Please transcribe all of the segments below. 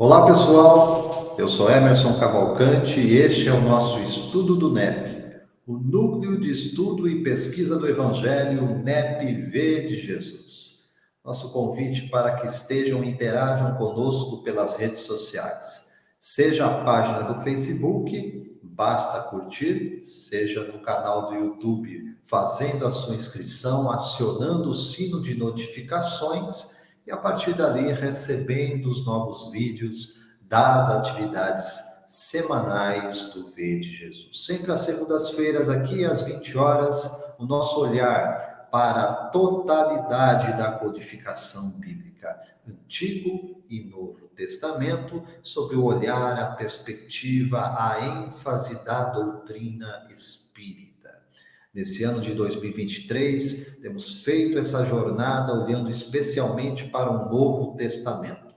Olá pessoal, eu sou Emerson Cavalcante e este é o nosso estudo do NEP, o Núcleo de Estudo e Pesquisa do Evangelho NEP-V de Jesus. Nosso convite para que estejam e interajam conosco pelas redes sociais, seja a página do Facebook, basta curtir, seja no canal do YouTube, fazendo a sua inscrição, acionando o sino de notificações e a partir dali recebendo os novos vídeos das atividades semanais do V de Jesus. Sempre às segundas-feiras, aqui às 20 horas, o nosso olhar para a totalidade da codificação bíblica, Antigo e Novo Testamento, sob o olhar, a perspectiva, a ênfase da doutrina espírita. Nesse ano de 2023, temos feito essa jornada olhando especialmente para o Novo Testamento,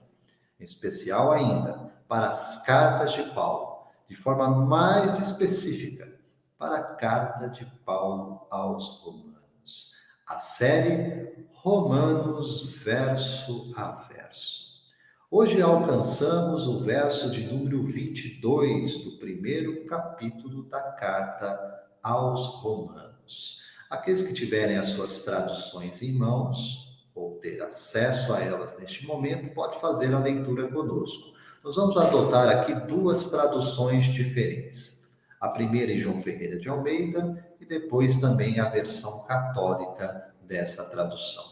em especial ainda para as cartas de Paulo, de forma mais específica, para a carta de Paulo aos Romanos, a série Romanos verso a verso. Hoje alcançamos o verso de número 22 do primeiro capítulo da carta aos Romanos. Aqueles que tiverem as suas traduções em mãos, ou ter acesso a elas neste momento, pode fazer a leitura conosco. Nós vamos adotar aqui duas traduções diferentes. A primeira em João Ferreira de Almeida e depois também a versão católica dessa tradução.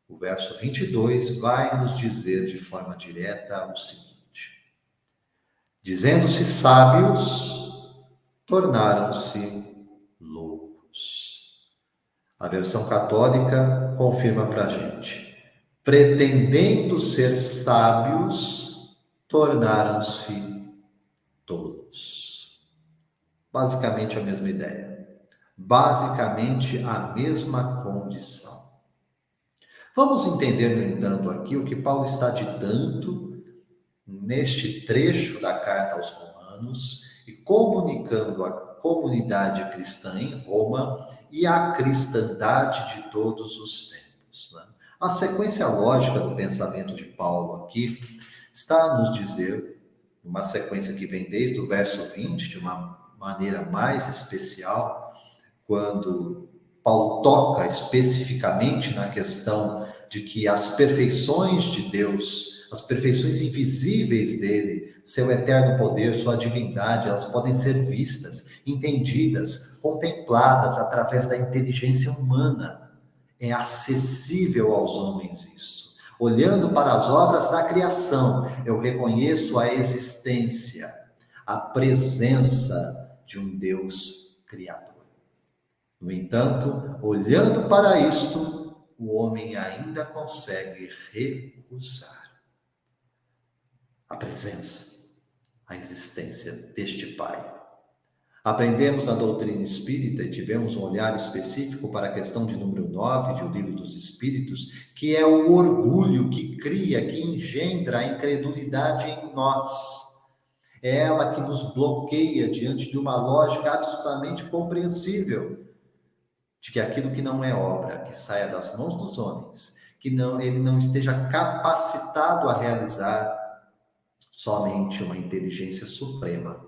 O verso 22 vai nos dizer de forma direta o seguinte: dizendo-se sábios, tornaram-se loucos. A versão católica confirma para a gente: pretendendo ser sábios, tornaram-se tolos. Basicamente a mesma ideia. Basicamente a mesma condição. Vamos entender, no entanto, aqui o que Paulo está ditando neste trecho da carta aos Romanos e comunicando à comunidade cristã em Roma e à cristandade de todos os tempos. Né? A sequência lógica do pensamento de Paulo aqui está a nos dizer, uma sequência que vem desde o verso 20, de uma maneira mais especial, quando Paulo toca especificamente na questão de que as perfeições de Deus, as perfeições invisíveis dele, seu eterno poder, sua divindade, elas podem ser vistas, entendidas, contempladas através da inteligência humana. É acessível aos homens isso. Olhando para as obras da criação, eu reconheço a existência, a presença de um Deus criador. No entanto, olhando para isto, o homem ainda consegue recusar a presença, a existência deste Pai. Aprendemos a doutrina espírita e tivemos um olhar específico para a questão de número 9 do Livro dos Espíritos, que é o orgulho que cria, que engendra a incredulidade em nós. É ela que nos bloqueia diante de uma lógica absolutamente compreensível de que aquilo que não é obra, que saia das mãos dos homens, que ele não esteja capacitado a realizar, somente uma inteligência suprema,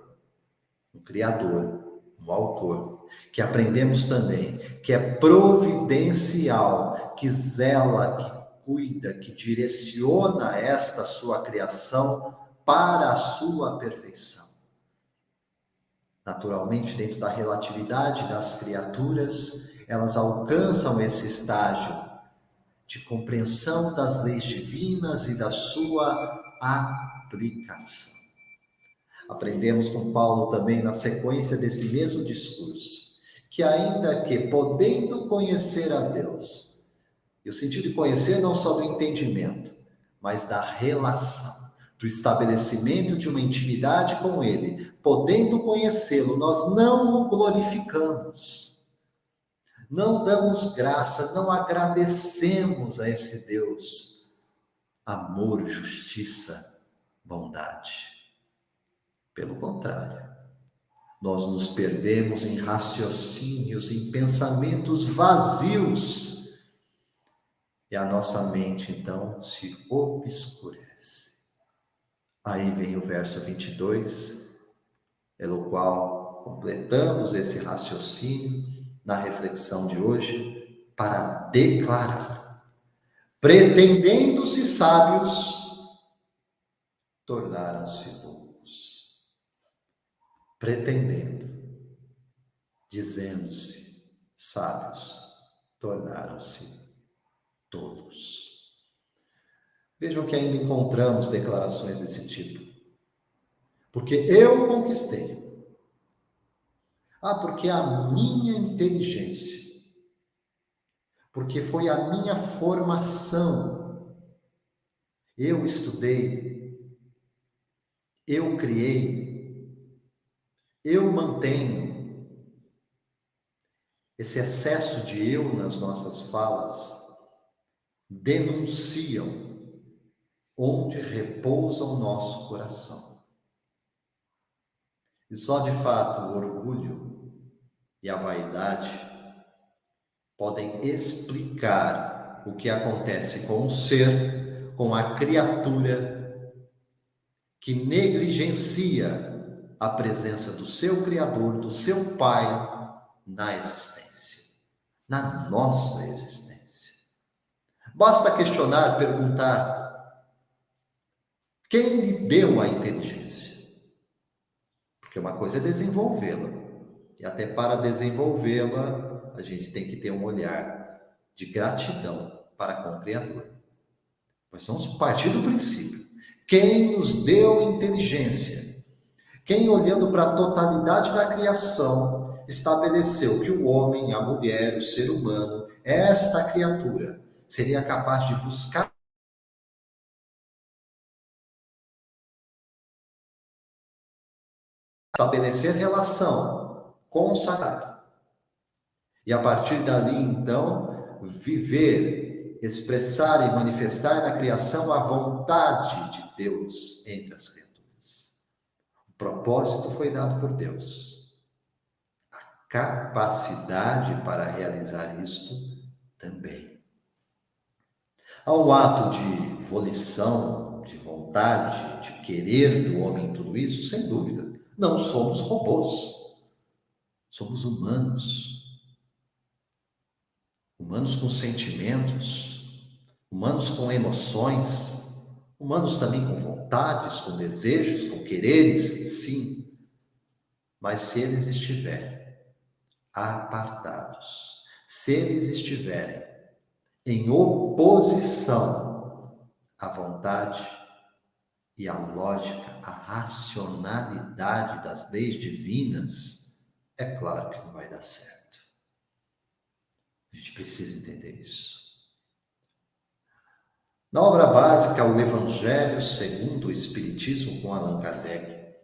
um criador, um autor, que aprendemos também, que é providencial, que zela, que cuida, que direciona esta sua criação para a sua perfeição. Naturalmente, dentro da relatividade das criaturas, elas alcançam esse estágio de compreensão das leis divinas e da sua aplicação. Aprendemos com Paulo também, na sequência desse mesmo discurso, que ainda que podendo conhecer a Deus, e o sentido de conhecer não só do entendimento, mas da relação, do estabelecimento de uma intimidade com Ele, podendo conhecê-lo, nós não o glorificamos, não damos graça, não agradecemos a esse Deus, amor, justiça, bondade. Pelo contrário, nós nos perdemos em raciocínios, em pensamentos vazios, e a nossa mente, então, se obscurece. Aí vem o verso 22, pelo qual completamos esse raciocínio na reflexão de hoje, para declarar: pretendendo-se sábios, tornaram-se loucos. Pretendendo, dizendo-se sábios, tornaram-se tolos. Vejam que ainda encontramos declarações desse tipo. Porque eu conquistei. Porque a minha inteligência. Porque foi a minha formação. Eu estudei. Eu criei. Eu mantenho. Esse excesso de eu nas nossas falas denunciam onde repousa o nosso coração. E só de fato o orgulho e a vaidade podem explicar o que acontece com o ser, com a criatura que negligencia a presença do seu Criador, do seu Pai na existência, na nossa existência. Basta questionar, perguntar: quem lhe deu a inteligência? Porque uma coisa é desenvolvê-la, e até para desenvolvê-la, a gente tem que ter um olhar de gratidão para com o Criador. Mas vamos partir do princípio: quem nos deu inteligência? Quem, olhando para a totalidade da criação, estabeleceu que o homem, a mulher, o ser humano, esta criatura, seria capaz de buscar estabelecer relação com o sagrado. E a partir dali, então, viver, expressar e manifestar na criação a vontade de Deus entre as criaturas. O propósito foi dado por Deus. A capacidade para realizar isto também. Há um ato de volição, de vontade, de querer do homem tudo isso, sem dúvida. Não somos robôs. Somos humanos. Humanos com sentimentos, humanos com emoções, humanos também com vontades, com desejos, com quereres, sim. Mas se eles estiverem apartados, se eles estiverem em oposição à vontade e à lógica, à racionalidade das leis divinas, é claro que não vai dar certo. A gente precisa entender isso. Na obra básica, o Evangelho segundo o Espiritismo, com Allan Kardec,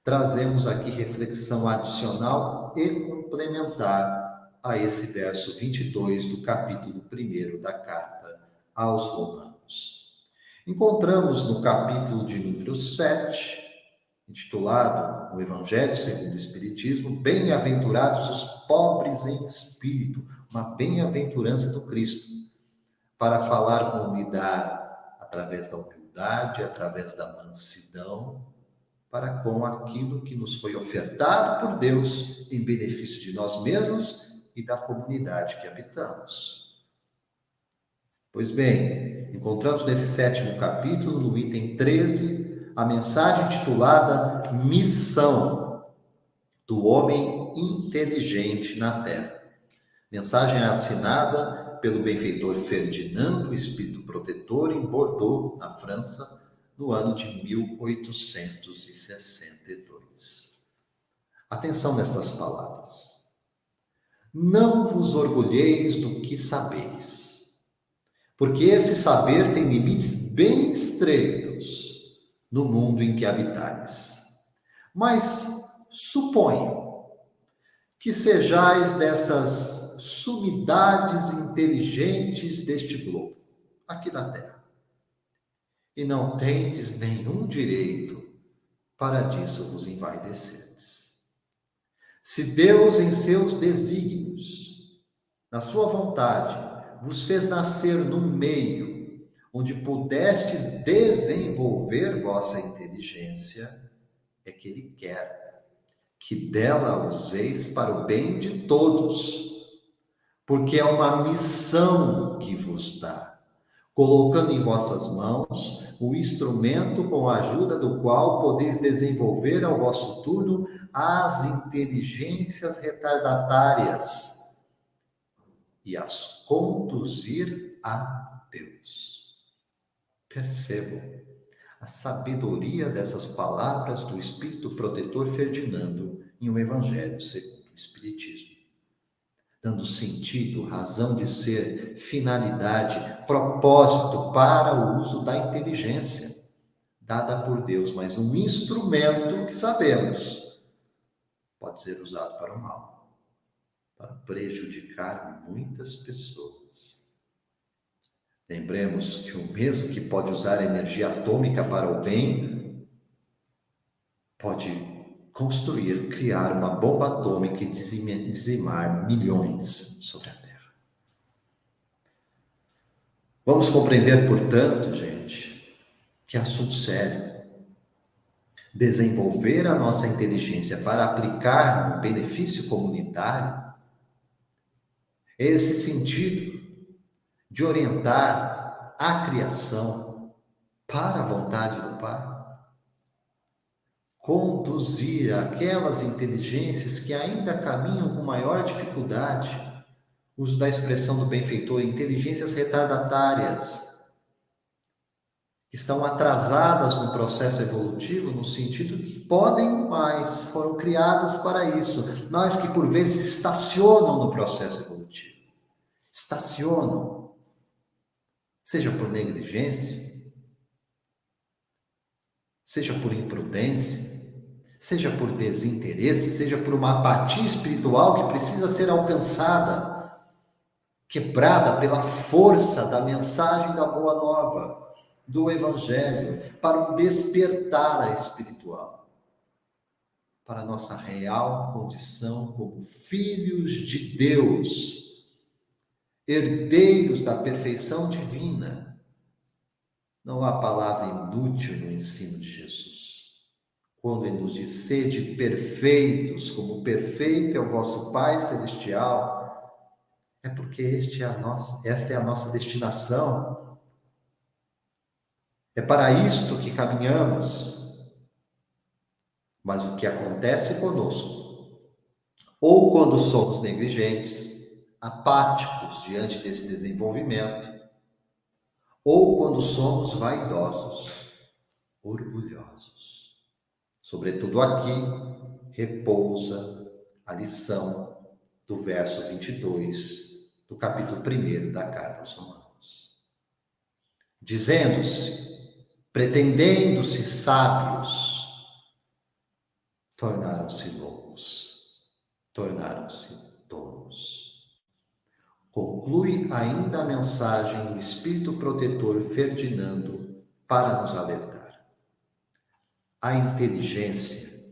trazemos aqui reflexão adicional e complementar a esse verso 22 do capítulo 1 da carta aos Romanos. Encontramos no capítulo de número 7, intitulado O Evangelho segundo o Espiritismo, Bem-aventurados os pobres em espírito, uma bem-aventurança do Cristo, para falar com lidar através da humildade, através da mansidão, para com aquilo que nos foi ofertado por Deus em benefício de nós mesmos e da comunidade que habitamos. Pois bem, encontramos nesse 7º capítulo, no item 13, a mensagem intitulada Missão do Homem Inteligente na Terra. Mensagem assinada pelo benfeitor Ferdinando, Espírito Protetor, em Bordeaux, na França, no ano de 1862. Atenção nestas palavras. Não vos orgulheis do que sabeis, porque esse saber tem limites bem estreitos no mundo em que habitais. Mas suponho que sejais dessas sumidades inteligentes deste globo, aqui na Terra, e não tendes nenhum direito para disso vos envaidecerdes. Se Deus, em seus desígnios, na sua vontade, vos fez nascer num meio onde pudestes desenvolver vossa inteligência, é que ele quer que dela useis para o bem de todos, porque é uma missão que vos dá, colocando em vossas mãos o instrumento com a ajuda do qual podeis desenvolver ao vosso turno as inteligências retardatárias e as conduzir a Deus. Percebam a sabedoria dessas palavras do Espírito Protetor Ferdinando em um Evangelho segundo o Espiritismo, dando sentido, razão de ser, finalidade, propósito para o uso da inteligência dada por Deus, mas um instrumento que sabemos pode ser usado para o mal, para prejudicar muitas pessoas. Lembremos que o mesmo que pode usar a energia atômica para o bem, pode construir, criar uma bomba atômica e dizimar milhões sobre a Terra. Vamos compreender, portanto, gente, que é assunto sério. Desenvolver a nossa inteligência para aplicar no benefício comunitário, esse sentido de orientar a criação para a vontade do Pai, conduzir aquelas inteligências que ainda caminham com maior dificuldade, uso da expressão do benfeitor, inteligências retardatárias, que estão atrasadas no processo evolutivo, no sentido que podem mais, foram criadas para isso, mas que por vezes estacionam no processo evolutivo. Estacionam, seja por negligência, seja por imprudência, seja por desinteresse, seja por uma apatia espiritual que precisa ser alcançada, quebrada pela força da mensagem da Boa Nova, do Evangelho, para um despertar espiritual, para a nossa real condição como filhos de Deus, herdeiros da perfeição divina. Não há palavra inútil no ensino de Jesus. Quando ele nos diz, sede perfeitos, como perfeito é o vosso Pai Celestial, é porque esta é a nossa destinação. É para isto que caminhamos. Mas o que acontece conosco, ou quando somos negligentes, apáticos diante desse desenvolvimento, ou quando somos vaidosos, orgulhosos. Sobretudo aqui, repousa a lição do verso 22 do capítulo 1 da Carta aos Romanos. Dizendo-se, pretendendo-se sábios, tornaram-se loucos, tornaram-se tolos. Conclui ainda a mensagem do Espírito Protetor Ferdinando para nos alertar. A inteligência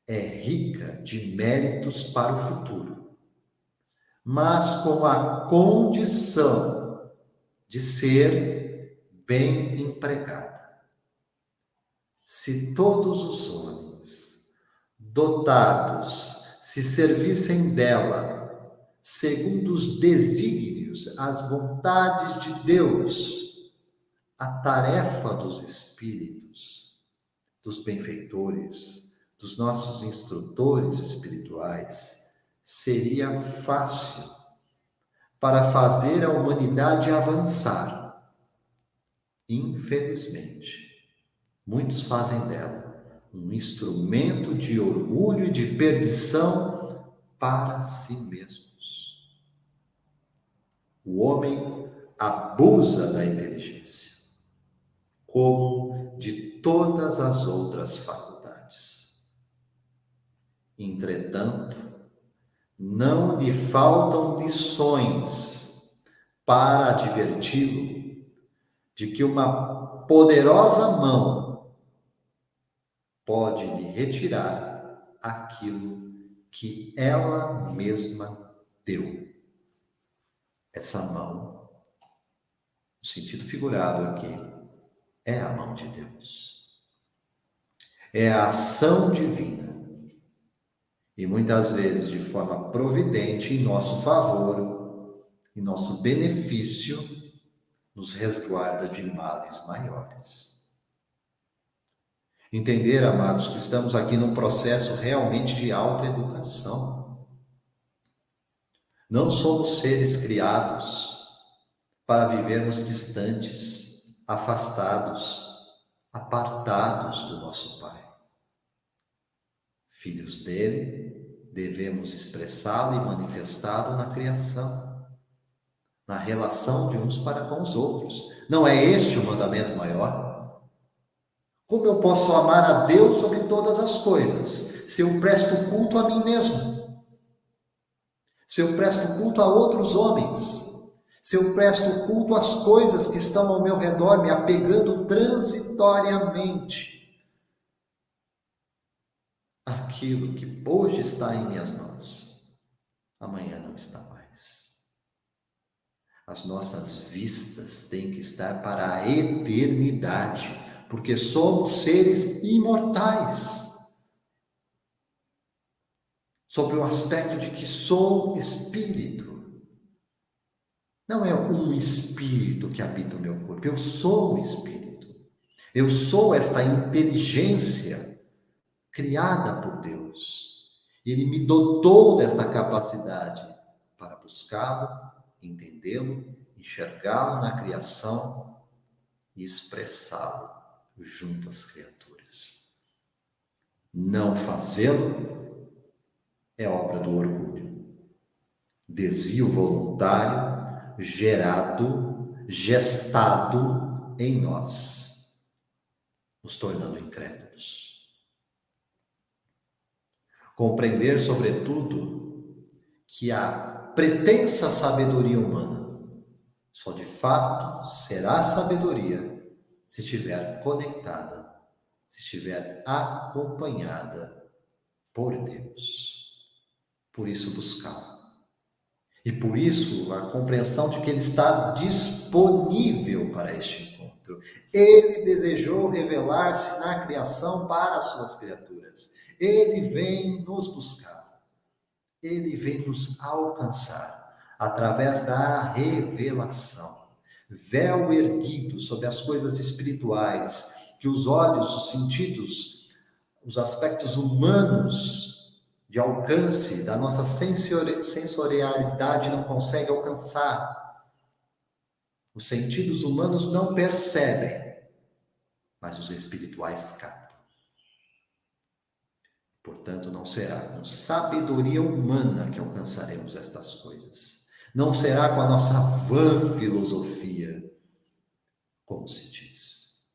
é rica de méritos para o futuro, mas com a condição de ser bem empregada. Se todos os homens dotados se servissem dela segundo os desígnios, as vontades de Deus, a tarefa dos espíritos, dos benfeitores, dos nossos instrutores espirituais, seria fácil para fazer a humanidade avançar. Infelizmente, muitos fazem dela um instrumento de orgulho e de perdição para si mesmos. O homem abusa da inteligência, como de todas as outras faculdades. Entretanto, não lhe faltam lições para adverti-lo de que uma poderosa mão pode lhe retirar aquilo que ela mesma deu. Essa mão O sentido figurado aqui é a mão de Deus. É a ação divina. E muitas vezes de forma providente, em nosso favor, em nosso benefício, nos resguarda de males maiores. Entender, amados, que estamos aqui num processo realmente de autoeducação. Não somos seres criados para vivermos distantes, afastados, apartados do nosso Pai. Filhos dele, devemos expressá-lo e manifestá-lo na criação, na relação de uns para com os outros. Não é este o mandamento maior? Como eu posso amar a Deus sobre todas as coisas, se eu presto culto a mim mesmo? Se eu presto culto a outros homens? Se eu presto culto às coisas que estão ao meu redor, me apegando transitoriamente àquilo que hoje está em minhas mãos, amanhã não está mais. As nossas vistas têm que estar para a eternidade, porque somos seres imortais. Sobre o aspecto de que sou espírito. Não é um espírito que habita o meu corpo, eu sou o espírito. Eu sou esta inteligência criada por Deus. Ele me dotou desta capacidade para buscá-lo, entendê-lo, enxergá-lo na criação e expressá-lo junto às criaturas. Não fazê-lo é obra do orgulho. Desvio voluntário, gerado, gestado em nós, nos tornando incrédulos. Compreender, sobretudo, que a pretensa sabedoria humana só de fato será sabedoria se estiver conectada, se estiver acompanhada por Deus. Por isso buscá-lo. E por isso a compreensão de que Ele está disponível para este encontro. Ele desejou revelar-se na criação para as suas criaturas. Ele vem nos buscar. Ele vem nos alcançar através da revelação. Véu erguido sobre as coisas espirituais, que os olhos, os sentidos, os aspectos humanos de alcance da nossa sensorialidade não consegue alcançar. Os sentidos humanos não percebem, mas os espirituais captam. Portanto, não será com sabedoria humana que alcançaremos estas coisas. Não será com a nossa vã filosofia, como se diz.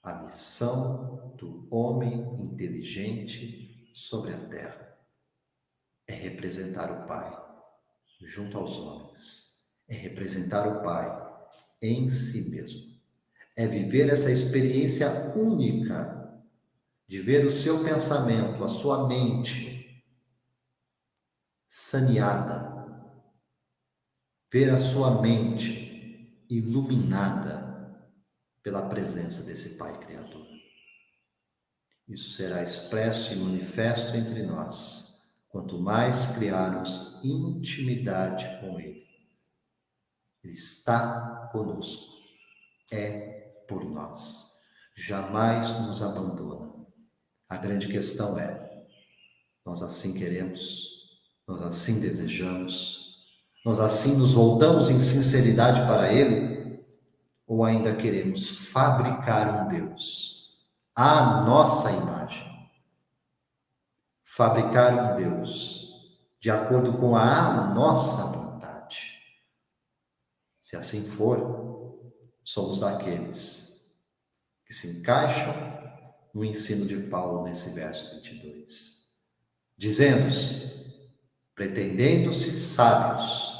A missão do homem inteligente sobre a terra é representar o Pai junto aos homens, é representar o Pai em si mesmo, é viver essa experiência única de ver o seu pensamento, a sua mente saneada, ver a sua mente iluminada pela presença desse Pai Criador. Isso será expresso e manifesto entre nós quanto mais criarmos intimidade com Ele. Ele está conosco, é por nós, jamais nos abandona. A grande questão é, nós assim queremos, nós assim desejamos, nós assim nos voltamos em sinceridade para Ele, ou ainda queremos fabricar um Deus à nossa imagem? Fabricar um Deus de acordo com a nossa vontade. Se assim for, somos daqueles que se encaixam no ensino de Paulo nesse verso 22, dizendo-se, pretendendo-se sábios,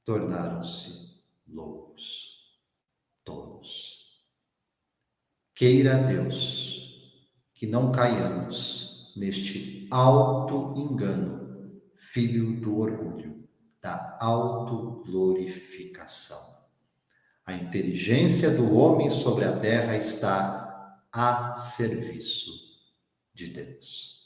tornaram-se loucos, tolos. Queira Deus que não caiamos neste auto-engano, filho do orgulho, da autoglorificação. A inteligência do homem sobre a terra está a serviço de Deus.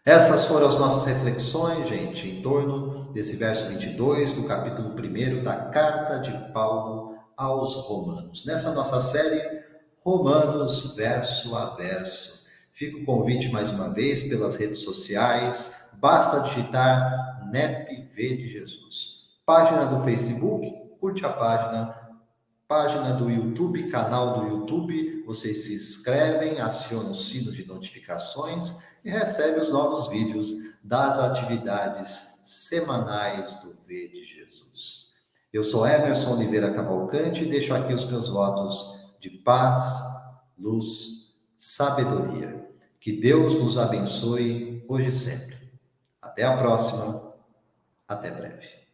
Essas foram as nossas reflexões, gente, em torno desse verso 22 do capítulo 1 da carta de Paulo aos Romanos. Nessa nossa série, Romanos verso a verso. Fica o convite mais uma vez pelas redes sociais, basta digitar NEPV de Jesus. Página do Facebook, curte a página do YouTube, canal do YouTube, vocês se inscrevem, acionam o sino de notificações e recebem os novos vídeos das atividades semanais do V de Jesus. Eu sou Emerson Oliveira Cavalcante e deixo aqui os meus votos de paz, luz, sabedoria. Que Deus nos abençoe hoje e sempre. Até a próxima, até breve.